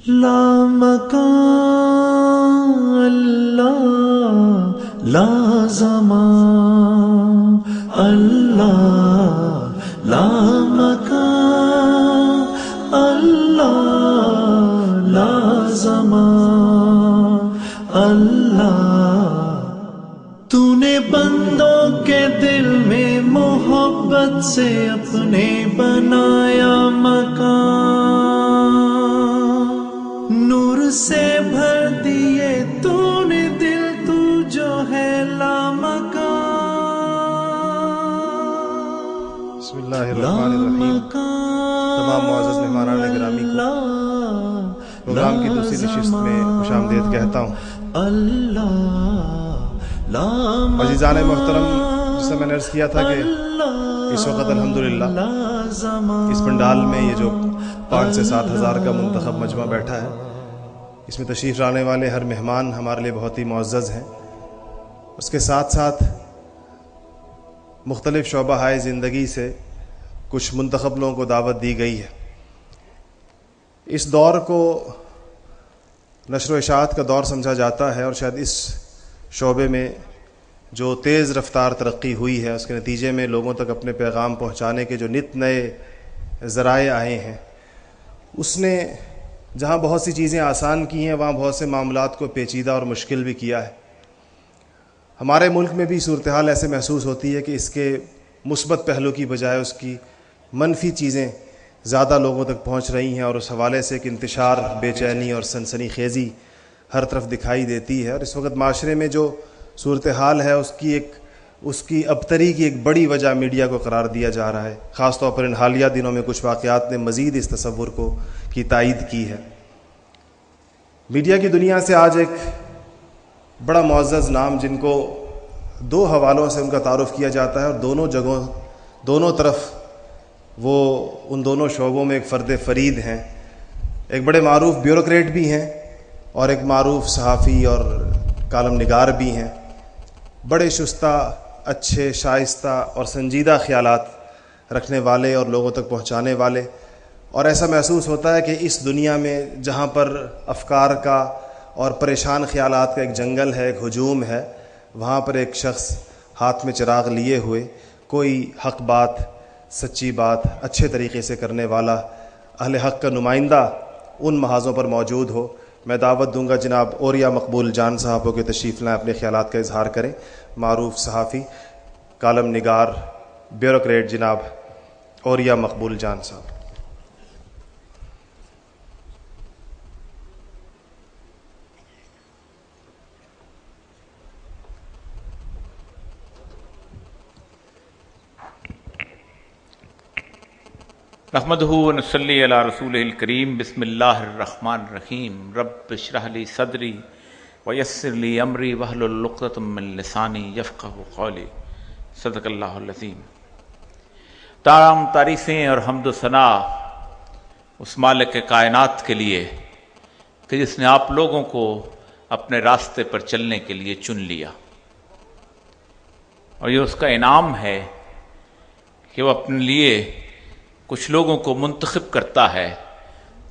لا مکان اللہ لا زمان اللہ لا مکان اللہ لا زمان اللہ تو نے بندوں کے دل میں محبت سے اپنے بنایا مکان، نور سے بھر دیے تو نے دل تو جو ہے لامکان۔ بسم اللہ الرحمن الرحیم۔ تمام معزز مہمانان گرامی کو پروگرام کی دوسری نشست میں خوش آمدید کہتا ہوں۔ عزیزان محترم، جسے میں نے عرض کیا تھا کہ اس وقت الحمدللہ اس پنڈال میں یہ جو 5 سے 7 ہزار کا منتخب مجمع بیٹھا ہے، اس میں تشریف لانے والے ہر مہمان ہمارے لیے بہت ہی معزز ہیں۔ اس کے ساتھ ساتھ مختلف شعبہ ہائے زندگی سے کچھ منتخب لوگوں کو دعوت دی گئی ہے۔ اس دور کو نشر و اشاعت کا دور سمجھا جاتا ہے، اور شاید اس شعبے میں جو تیز رفتار ترقی ہوئی ہے اس کے نتیجے میں لوگوں تک اپنے پیغام پہنچانے کے جو نت نئے ذرائع آئے ہیں، اس نے جہاں بہت سی چیزیں آسان کی ہیں وہاں بہت سے معاملات کو پیچیدہ اور مشکل بھی کیا ہے۔ ہمارے ملک میں بھی صورتحال ایسے محسوس ہوتی ہے کہ اس کے مثبت پہلو کی بجائے اس کی منفی چیزیں زیادہ لوگوں تک پہنچ رہی ہیں، اور اس حوالے سے ایک انتشار، بے چینی اور سنسنی خیزی ہر طرف دکھائی دیتی ہے۔ اور اس وقت معاشرے میں جو صورتحال ہے اس کی ابتری کی ایک بڑی وجہ میڈیا کو قرار دیا جا رہا ہے۔ خاص طور پر ان حالیہ دنوں میں کچھ واقعات نے مزید اس تصور کی تائید کی ہے۔ میڈیا کی دنیا سے آج ایک بڑا معزز نام جن کو 2 حوالوں سے ان کا تعارف کیا جاتا ہے، اور دونوں طرف وہ ان دونوں شعبوں میں ایک فرد فرید ہیں۔ ایک بڑے معروف بیوروکریٹ بھی ہیں اور ایک معروف صحافی اور کالم نگار بھی ہیں، بڑے شستہ، اچھے، شائستہ اور سنجیدہ خیالات رکھنے والے اور لوگوں تک پہنچانے والے۔ اور ایسا محسوس ہوتا ہے کہ اس دنیا میں جہاں پر افکار کا اور پریشان خیالات کا ایک جنگل ہے، ایک ہجوم ہے، وہاں پر ایک شخص ہاتھ میں چراغ لیے ہوئے کوئی حق بات، سچی بات اچھے طریقے سے کرنے والا اہل حق کا نمائندہ ان محاذوں پر موجود ہو۔ میں دعوت دوں گا جناب اوریا مقبول جان صاحب کو کہ تشریف لائیں، اپنے خیالات کا اظہار کریں۔ معروف صحافی، کالم نگار، بیوروکریٹ جناب اوریا مقبول جان صاحب۔ نحمدہ ونصلی علی رسولہ الکریم۔ بسم اللہ الرحمن الرحیم۔ رب اشرح لی صدری ویسر لی امری واحلل عقدۃ من لسانی یفقہوا قولی۔ صدق اللہ العظیم۔ تمام تعریفیں اور حمد و ثنا اس مالک کائنات کے لیے کہ جس نے آپ لوگوں کو اپنے راستے پر چلنے کے لیے چن لیا، اور یہ اس کا انعام ہے کہ وہ اپنے لیے کچھ لوگوں کو منتخب کرتا ہے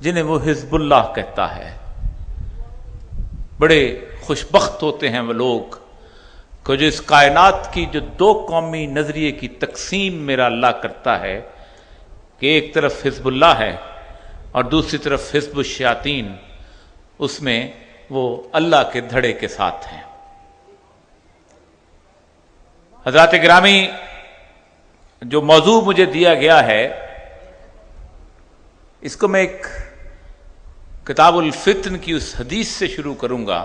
جنہیں وہ حزب اللہ کہتا ہے۔ بڑے خوش بخت ہوتے ہیں وہ لوگ کہ جو اس کائنات کی جو 2 قومی نظریے کی تقسیم میرا اللہ کرتا ہے کہ ایک طرف حزب اللہ ہے اور دوسری طرف حزب الشیاطین، اس میں وہ اللہ کے دھڑے کے ساتھ ہیں۔ حضرات گرامی، جو موضوع مجھے دیا گیا ہے اس کو میں ایک کتاب الفتن کی اس حدیث سے شروع کروں گا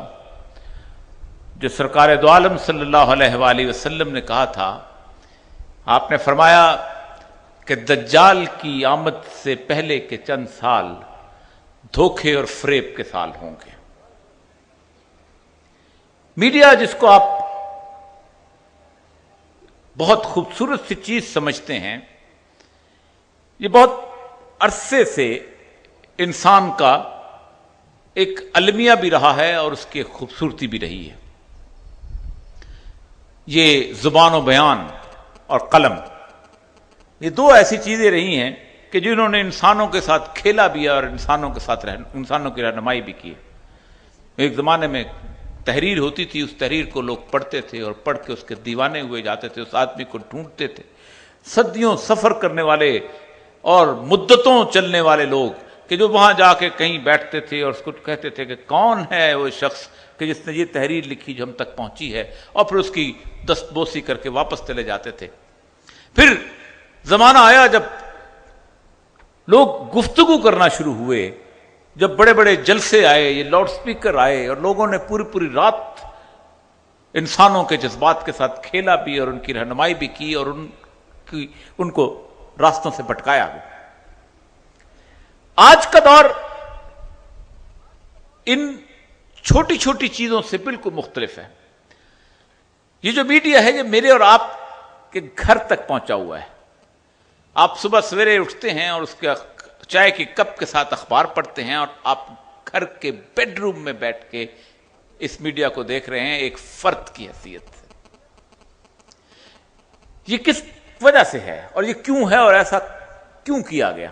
جو سرکار دو عالم صلی اللہ علیہ وآلہ وسلم نے کہا تھا۔ آپ نے فرمایا کہ دجال کی آمد سے پہلے کے چند سال دھوکے اور فریب کے سال ہوں گے۔ میڈیا جس کو آپ بہت خوبصورت سی چیز سمجھتے ہیں، یہ بہت عرصے سے انسان کا ایک المیہ بھی رہا ہے اور اس کی خوبصورتی بھی رہی ہے۔ یہ زبان و بیان اور قلم، یہ 2 ایسی چیزیں رہی ہیں کہ جنہوں نے انسانوں کے ساتھ کھیلا بھی اور انسانوں کے ساتھ انسانوں کی رہنمائی بھی کی. ایک زمانے میں تحریر ہوتی تھی، اس تحریر کو لوگ پڑھتے تھے اور پڑھ کے اس کے دیوانے ہوئے جاتے تھے، اس آدمی کو ڈھونڈتے تھے. صدیوں سفر کرنے والے اور مدتوں چلنے والے لوگ کہ جو وہاں جا کے کہیں بیٹھتے تھے اور اس کو کہتے تھے کہ کون ہے وہ شخص کہ جس نے یہ تحریر لکھی جو ہم تک پہنچی ہے، اور پھر اس کی دستبوسی کر کے واپس چلے جاتے تھے. پھر زمانہ آیا جب لوگ گفتگو کرنا شروع ہوئے، جب بڑے بڑے جلسے آئے، یہ لاؤڈ سپیکر آئے اور لوگوں نے پوری رات انسانوں کے جذبات کے ساتھ کھیلا بھی اور ان کی رہنمائی بھی کی اور ان کو راستوں سے بھٹکایا بھی. آج کا دور ان چھوٹی چھوٹی چیزوں سے بالکل مختلف ہے. یہ جو میڈیا ہے یہ میرے اور آپ کے گھر تک پہنچا ہوا ہے. آپ صبح سویرے اٹھتے ہیں اور اس کے چائے کی کپ کے ساتھ اخبار پڑھتے ہیں اور آپ گھر کے بیڈ روم میں بیٹھ کے اس میڈیا کو دیکھ رہے ہیں ایک فرد کی حیثیت سے. یہ کس وجہ سے ہے اور یہ کیوں ہے اور ایسا کیوں کیا گیا؟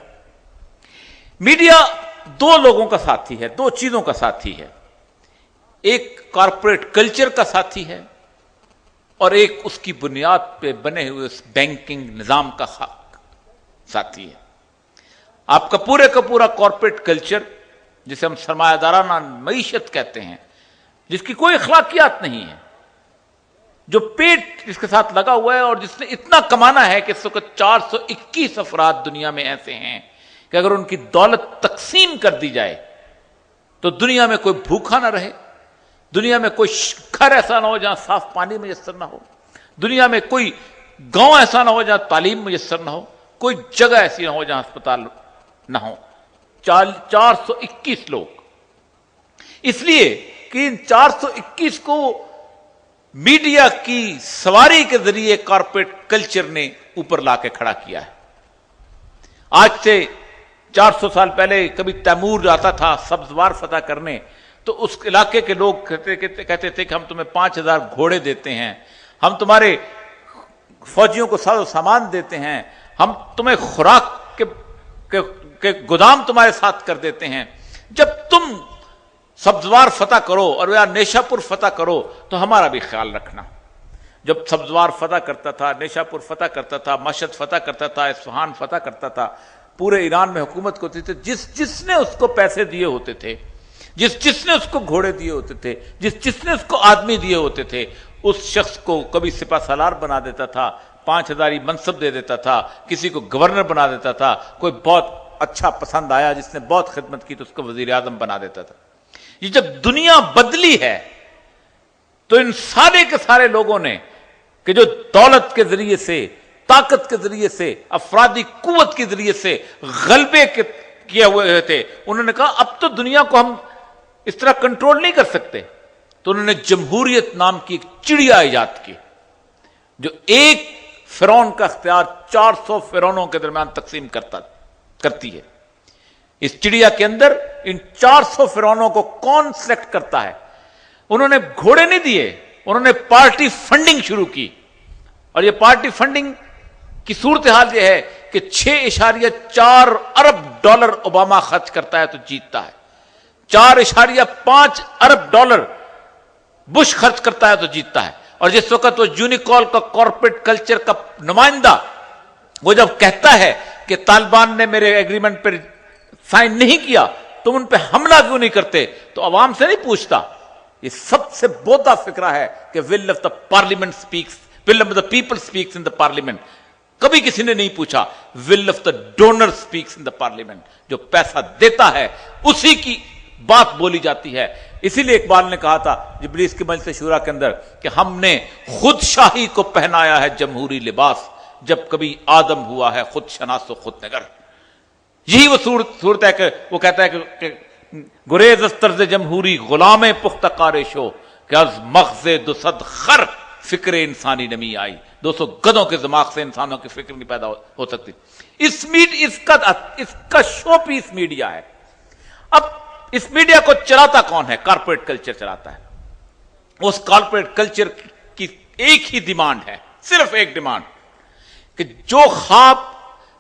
میڈیا دو لوگوں کا ساتھی ہے، دو چیزوں کا ساتھی ہے. ایک کارپوریٹ کلچر کا ساتھی ہے اور ایک اس کی بنیاد پہ بنے ہوئے اس بینکنگ نظام کا ساتھی ہے. آپ کا پورا کارپوریٹ کلچر جسے ہم سرمایہ دارانہ معیشت کہتے ہیں، جس کی کوئی اخلاقیات نہیں ہے، جو پیٹ جس کے ساتھ لگا ہوا ہے اور جس نے اتنا کمانا ہے کہ اس وقت 421 افراد دنیا میں ایسے ہیں کہ اگر ان کی دولت تقسیم کر دی جائے تو دنیا میں کوئی بھوکا نہ رہے، دنیا میں کوئی گھر ایسا نہ ہو جہاں صاف پانی میسر نہ ہو، دنیا میں کوئی گاؤں ایسا نہ ہو جہاں تعلیم میسر نہ ہو، کوئی جگہ ایسی نہ ہو جہاں اسپتال نہ ہو. 421 لوگ. اس لیے کہ ان 421 کو میڈیا کی سواری کے ذریعے کارپوریٹ کلچر نے اوپر لا کے کھڑا کیا ہے. آج سے 400 سال پہلے کبھی تیمور جاتا تھا سبزوار فتح کرنے تو اس علاقے کے لوگ کہتے تھے کہ ہم تمہیں 5000 گھوڑے دیتے ہیں، ہم تمہارے فوجیوں کو ساز و سامان دیتے ہیں، ہم تمہیں خوراک کے گودام تمہارے ساتھ کر دیتے ہیں، جب تم سبزوار فتح کرو اور یا نیشا پور فتح کرو تو ہمارا بھی خیال رکھنا. جب سبزوار فتح کرتا تھا، نیشا پور فتح کرتا تھا، مشہد فتح کرتا تھا، اصفہان فتح کرتا تھا، پورے ایران میں حکومت ہوتی تھی. جس نے اس کو پیسے دیے ہوتے تھے، جس نے اس کو گھوڑے دیے ہوتے تھے، جس نے اس کو آدمی دیے ہوتے تھے، اس شخص کو کبھی سپہ سالار بنا دیتا تھا، 5000 منصب دے دیتا تھا، کسی کو گورنر بنا دیتا تھا، کوئی بہت اچھا پسند آیا جس نے بہت خدمت کی تو اس کو وزیر اعظم بنا دیتا تھا. یہ جب دنیا بدلی ہے تو ان سارے کے سارے لوگوں نے کہ جو دولت کے ذریعے سے، طاقت کے ذریعے سے، افرادی قوت کے ذریعے سے غلبے کیے ہوئے تھے، انہوں نے کہا اب تو دنیا کو ہم اس طرح کنٹرول نہیں کر سکتے. تو انہوں نے جمہوریت نام کی ایک چڑیا ایجاد کی جو ایک فرعون کا اختیار 400 فرعونوں کے درمیان تقسیم کرتی ہے. اس چڑیا کے اندر ان 400 فرعونوں کو کون سلیکٹ کرتا ہے؟ انہوں نے گھوڑے نہیں دیے، انہوں نے پارٹی فنڈنگ شروع کی. اور یہ پارٹی فنڈنگ کی صورتحال یہ ہے کہ 6.4 ارب ڈالر اوباما خرچ کرتا ہے تو جیتتا ہے، 4.5 ارب ڈالر بش خرچ کرتا ہے تو جیتتا ہے. اور جس وقت وہ یونیکال کا کارپوریٹ کلچر کا نمائندہ وہ جب کہتا ہے کہ طالبان نے میرے ایگریمنٹ پر سائن نہیں کیا تم ان پہ حملہ کیوں نہیں کرتے، تو عوام سے نہیں پوچھتا. یہ سب سے بودا فکرہ ہے کہ will of the parliament speaks, will of the people speaks in the parliament. کبھی کسی نے نہیں پوچھا will of the donor speaks in the parliament. جو پیسہ دیتا ہے اسی کی بات بولی جاتی ہے. اسی لیے اقبال نے کہا تھا ابلیس کی مجلس شورا کے اندر کہ ہم نے خود شاہی کو پہنایا ہے جمہوری لباس، جب کبھی آدم ہوا ہے خود شناس و خود نگر. یہی وہ صورت ہے کہ وہ کہتا ہے کہ گریز از طرز جمہوری غلام پختہ کارشو کہ از مغز 200 خر فکر انسانی نمی آئی. 200 گدوں کے دماغ سے انسانوں کی فکر نہیں پیدا ہو سکتی. اس کا شو پیس میڈیا ہے. اب اس میڈیا کو چلاتا کون ہے؟ کارپوریٹ کلچر چلاتا ہے. اس کارپوریٹ کلچر کی ایک ہی ڈیمانڈ ہے، صرف ایک ڈیمانڈ، کہ جو خواب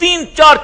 3-4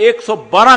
112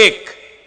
1,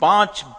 5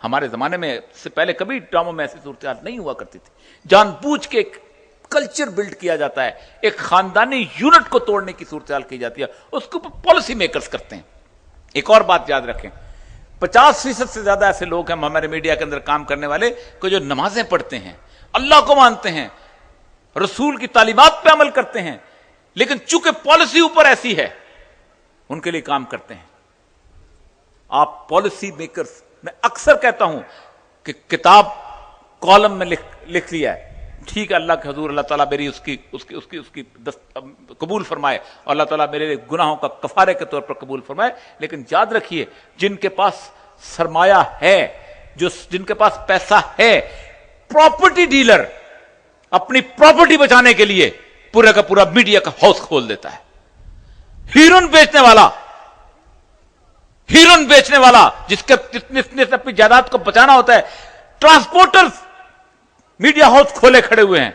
ہمارے زمانے میں سے پہلے کبھی ڈراموں میں ایسی صورتحال نہیں ہوا کرتی تھی. جان بوجھ کے ایک کلچر بلڈ کیا جاتا ہے, ایک خاندانی یونٹ کو توڑنے کی صورتحال کی جاتی ہے, اس کو پالیسی میکرز کرتے ہیں. ایک اور بات یاد رکھیں, 50% سے زیادہ ایسے لوگ ہیں ہمارے میڈیا کے اندر کام کرنے والے کہ جو نمازیں پڑھتے ہیں, اللہ کو مانتے ہیں, رسول کی تعلیمات پہ عمل کرتے ہیں, لیکن چونکہ پالیسی اوپر ایسی ہے ان کے لیے کام کرتے ہیں. آپ پالیسی میکرز, میں اکثر کہتا ہوں کہ کتاب کالم میں لکھ لیا ہے, ٹھیک ہے, اللہ کے حضور اللہ تعالیٰ میری اس کی قبول فرمائے, اور اللہ تعالیٰ میرے گناہوں کا کفارے کے طور پر قبول فرمائے, لیکن یاد رکھیے جن کے پاس سرمایہ ہے, جن کے پاس پیسہ ہے, پراپرٹی ڈیلر اپنی پراپرٹی بچانے کے لیے پورا کا پورا میڈیا کا ہاؤس کھول دیتا ہے. ہیروئن بیچنے والا جس نے اپنی جائیداد کو بچانا ہوتا ہے, ٹرانسپورٹرز میڈیا ہاؤس کھولے کھڑے ہوئے ہیں.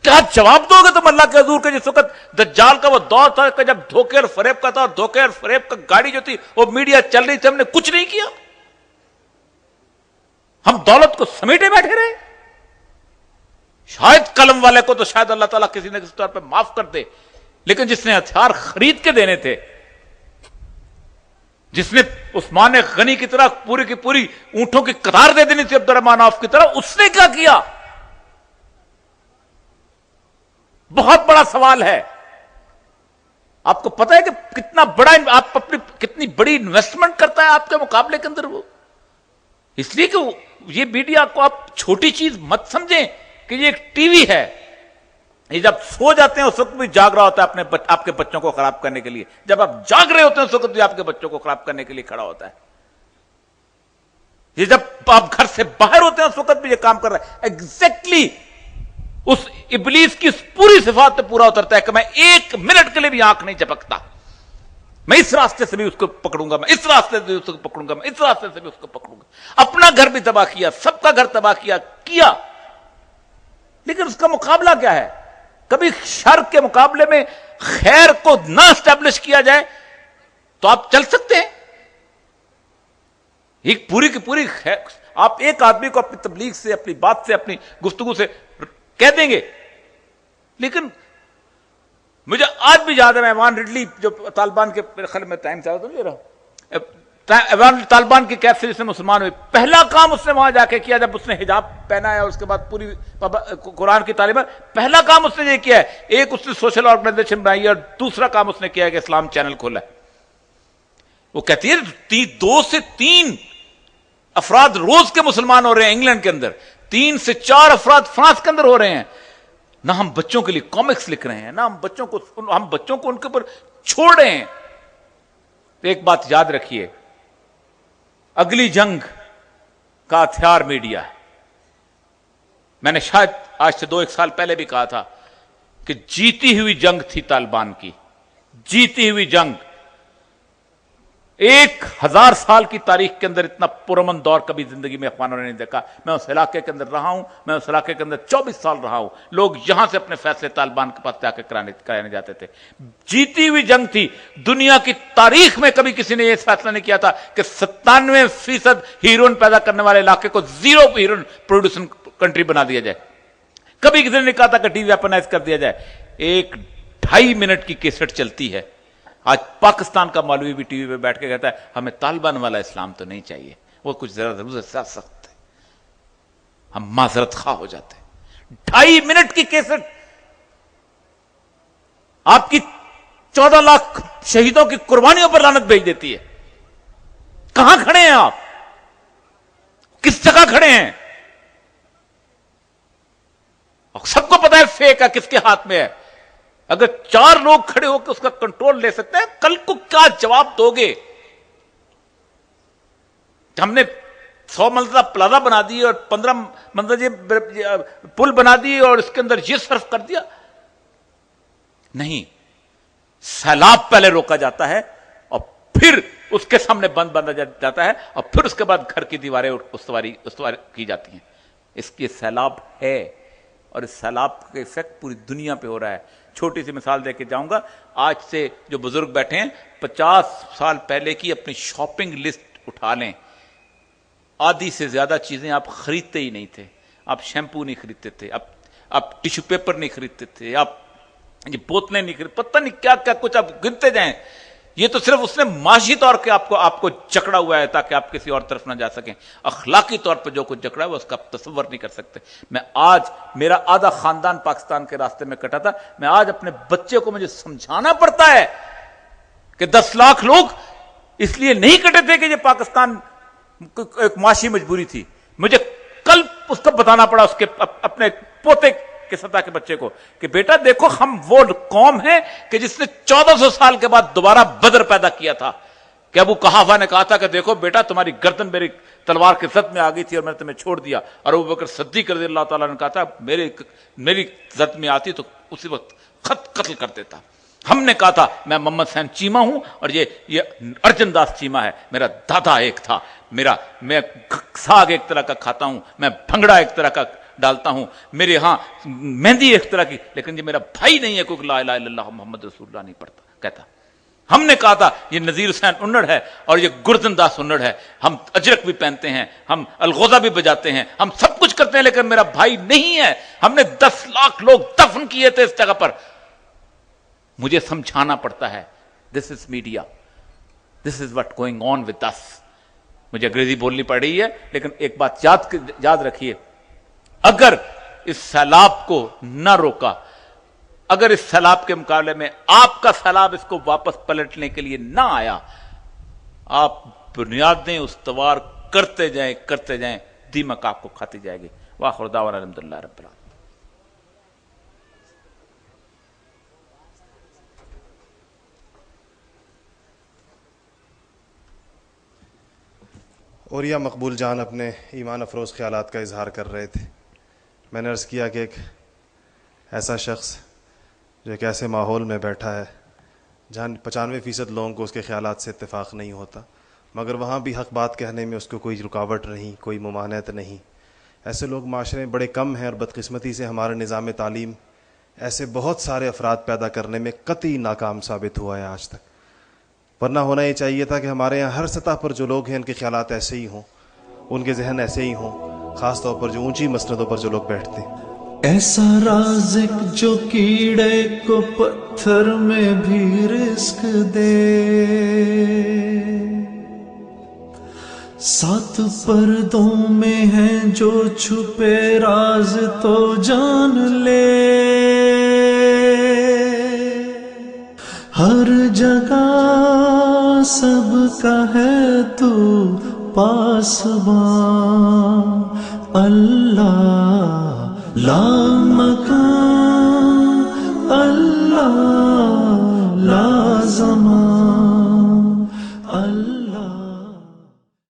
کیا جواب دو گے تم اللہ کے حضور کے جس وقت دجال کا وہ دور تھا کہ جب دھوکے اور فریب کا تھا, اور دھوکے اور فریب کا گاڑی جو تھی وہ میڈیا چل رہی تھی, ہم نے کچھ نہیں کیا, ہم دولت کو سمیٹے بیٹھے رہے. شاید قلم والے کو تو شاید اللہ تعالیٰ کسی نہ کسی طور پہ معاف کر دے, لیکن جس نے ہتھیار خرید کے دینے تھے, جس نے عثمان غنی کی طرح پوری کی پوری اونٹوں کی قطار دے دینی تھی عبد الرحمان عوف کی طرح, اس نے کیا کیا؟ بہت بڑا سوال ہے. آپ کو پتا ہے کہ کتنا بڑا آپ اپنی کتنی بڑی انویسٹمنٹ کرتا ہے آپ کے مقابلے کے اندر وہ, اس لیے کہ یہ میڈیا کو آپ چھوٹی چیز مت سمجھیں کہ یہ ایک ٹی وی ہے. یہ جب سو جاتے ہیں اس وقت بھی جاگ رہا ہوتا ہے آپ کے بچوں کو خراب کرنے کے لیے, جب آپ جاگ رہے ہوتے ہیں اس وقت بھی آپ کے بچوں کو خراب کرنے کے لیے کھڑا ہوتا ہے. یہ جب آپ گھر سے باہر ہوتے ہیں اس وقت بھی یہ کام کر رہا ہے. ایگزیکٹلی اس ابلیس کی پوری صفات پہ پورا اترتا ہے کہ میں ایک منٹ کے لیے بھی آنکھ نہیں چپکتا, میں اس راستے سے بھی اس کو پکڑوں گا, میں اس راستے سے بھی اس کو پکڑوں گا, میں اس راستے سے بھی اس کو پکڑوں گا. اپنا گھر بھی تباہ کیا, سب کا گھر تباہ کیا, لیکن اس کا مقابلہ کیا ہے؟ کبھی شر کے مقابلے میں خیر کو نہ اسٹیبلش کیا جائے تو آپ چل سکتے ہیں؟ ایک پوری کی پوری آپ ایک آدمی کو اپنی تبلیغ سے, اپنی بات سے, اپنی گفتگو سے کہہ دیں گے. لیکن مجھے آج بھی یاد ہے, ایوان رڈلی جو طالبان کے خل میں ٹائم چاہتا ہوں لے رہا ہوں, ایوان طالبان کی قید سے جس نے مسلمان ہوئے, پہلا کام اس نے وہاں جا کے کیا جب اس نے حجاب پہنا ہے اور اس کے بعد پوری قرآن کی تعلیمات, پہلا کام اس نے یہ کیا ہے, ایک اس نے سوشل آرگنائزیشن بنائی ہے, اور دوسرا کام اس نے کیا ہے کہ اسلام چینل کھولا ہے. وہ کہتی ہے 2 سے 3 افراد روز کے مسلمان ہو رہے ہیں انگلینڈ کے اندر, 3 سے 4 افراد فرانس کے اندر ہو رہے ہیں. نہ ہم بچوں کے لیے کامکس لکھ رہے ہیں, نہ ہم بچوں کو ان کے اوپر چھوڑ رہے ہیں. ایک بات یاد رکھیے, اگلی جنگ کا ہتھیار میڈیا ہے. میں نے شاید آج سے 2-1 سال پہلے بھی کہا تھا کہ جیتی ہوئی جنگ تھی طالبان کی, جیتی ہوئی جنگ. 1000 سال کی تاریخ کے اندر اتنا پرامن دور کبھی زندگی میں اخوانوں نے نہیں دیکھا. میں اس علاقے کے اندر رہا ہوں, میں اس علاقے کے اندر 24 سال رہا ہوں. لوگ یہاں سے اپنے فیصلے طالبان کے پاس جا کے کرانے جاتے تھے. جیتی ہوئی جنگ تھی. دنیا کی تاریخ میں کبھی کسی نے یہ فیصلہ نہیں کیا تھا کہ 97% ہیروئن پیدا کرنے والے علاقے کو 0 ہیروئن پروڈیوسنگ کنٹری بنا دیا جائے. کبھی کسی نے نہیں کہا تھا کہ ٹی وی ویپنائز کر دیا جائے. 1-2.5 منٹ کی کیسٹ چلتی ہے. آج پاکستان کا مولوی بھی ٹی وی پہ بیٹھ کے کہتا ہے ہمیں طالبان والا اسلام تو نہیں چاہیے, وہ کچھ ذرا ضرور سے سخت ہے. ہم معذرت خواہ ہو جاتے ہیں. 2.5 منٹ کی کیسٹ آپ کی 14 لاکھ شہیدوں کی قربانیوں پر لعنت بھیج دیتی ہے. کہاں کھڑے ہیں آپ؟ کس جگہ کھڑے ہیں؟ اور سب کو پتا ہے فیک ہے کس کے ہاتھ میں ہے. اگر 4 لوگ کھڑے ہو کے اس کا کنٹرول لے سکتے ہیں, کل کو کیا جواب دو گے؟ ہم نے 100 منزلہ پلازا بنا دی اور 15 منزلہ پل بنا دی اور اس کے اندر یہ صرف کر دیا. نہیں, سیلاب پہلے روکا جاتا ہے اور پھر اس کے سامنے بند باندھا جاتا ہے اور پھر اس کے بعد گھر کی دیواریں استواری کی جاتی ہیں. اس کی سیلاب ہے اور اس سیلاب کا ایفیکٹ پوری دنیا پہ ہو رہا ہے. چھوٹی سی مثال دے کے جاؤں گا. آج سے جو بزرگ بیٹھے ہیں 50 سال پہلے کی اپنی شاپنگ لسٹ اٹھا لیں. آدھی سے زیادہ چیزیں آپ خریدتے ہی نہیں تھے. آپ شیمپو نہیں خریدتے تھے, آپ ٹیشو پیپر نہیں خریدتے تھے, آپ یہ بوتلیں نہیں خرید, پتہ نہیں کیا کیا کچھ آپ گنتے جائیں. یہ تو صرف اس نے معاشی طور پہ آپ کو جکڑا ہوا ہے تاکہ آپ کسی اور طرف نہ جا سکیں. اخلاقی طور پہ جو کچھ جکڑا ہے وہ اس کا آپ تصور نہیں کر سکتے. میں آج, میرا آدھا خاندان پاکستان کے راستے میں کٹا تھا, میں آج اپنے بچے کو مجھے سمجھانا پڑتا ہے کہ 10 لاکھ لوگ اس لیے نہیں کٹے تھے کہ یہ پاکستان ایک معاشی مجبوری تھی. مجھے کل اس کو بتانا پڑا اس کے اپنے پوتے کے سطح کے بچے کو کہ بیٹا دیکھو ہم وہ قوم ہیں کہ جس نے 1400 سال کے بعد دوبارہ بدر پیدا کیا تھا. کہ ابو قحافہ نے کہا تھا کہ دیکھو بیٹا تمہاری گردن میری تلوار کے زد میں آ گئی تھی اور میں نے تمہیں چھوڑ دیا, اور ابو بکر صدیق رضی اللہ تعالیٰ نے کہا تھا میری زد میں آتی تو اسی وقت قتل کر دیتا. ہم نے کہا تھا میں محمد حسین چیمہ ہوں اور یہ ارجن داس چیمہ ہے, میرا دادا ایک تھا, میں ساگ ایک طرح کا کھاتا ہوں, میں بھنگڑا ایک طرح کا ڈالتا ہوں, میرے ہاں مہندی ایک طرح کی, لیکن یہ میرا بھائی نہیں ہے کوئی لا الہ الا اللہ محمد رسول اللہ نہیں پڑھتا کہتا. ہم نے کہا تھا یہ نذیر حسین انڑ ہے اور یہ گردن داس انڑ ہے, ہم اجرک بھی پہنتے ہیں, ہم الغوزہ بھی بجاتے ہیں, ہم سب کچھ کرتے ہیں, لیکن میرا بھائی نہیں ہے. ہم نے 10 لاکھ لوگ دفن کیے تھے اس جگہ پر. مجھے سمجھانا پڑتا ہے this is media, this is what going on with us. مجھے انگریزی بولنی پڑ رہی ہے لیکن ایک بات یاد رکھیے, اگر اس سیلاب کو نہ روکا, اگر اس سیلاب کے مقابلے میں آپ کا سیلاب اس کو واپس پلٹنے کے لیے نہ آیا, آپ بنیادیں استوار کرتے جائیں, دیمک آپ کو کھاتی جائے گی. وآخر دعوانا الحمدللہ رب العالمین. اوریہ مقبول جان اپنے ایمان افروز خیالات کا اظہار کر رہے تھے. میں نے عرض کیا کہ ایک ایسا شخص جو ایک ایسے ماحول میں بیٹھا ہے جہاں 95% لوگوں کو اس کے خیالات سے اتفاق نہیں ہوتا, مگر وہاں بھی حق بات کہنے میں اس کو کوئی رکاوٹ نہیں, کوئی ممانعت نہیں. ایسے لوگ معاشرے میں بڑے کم ہیں, اور بدقسمتی سے ہمارا نظام تعلیم ایسے بہت سارے افراد پیدا کرنے میں قطعی ناکام ثابت ہوا ہے آج تک. ورنہ ہونا یہ چاہیے تھا کہ ہمارے یہاں ہر سطح پر جو لوگ ہیں ان کے خیالات ایسے ہی ہوں, ان کے ذہن ایسے ہی ہوں, خاص طور پر جو اونچی مسندوں پر جو لوگ بیٹھتے ہیں. ایسا رازق جو کیڑے کو پتھر میں بھی رزق دے, 7 پردوں میں ہیں جو چھپے راز تو جان لے. ہر جگہ سب کا ہے تو پاسباں, اللہ لا مکان, اللہ لا زمان, اللہ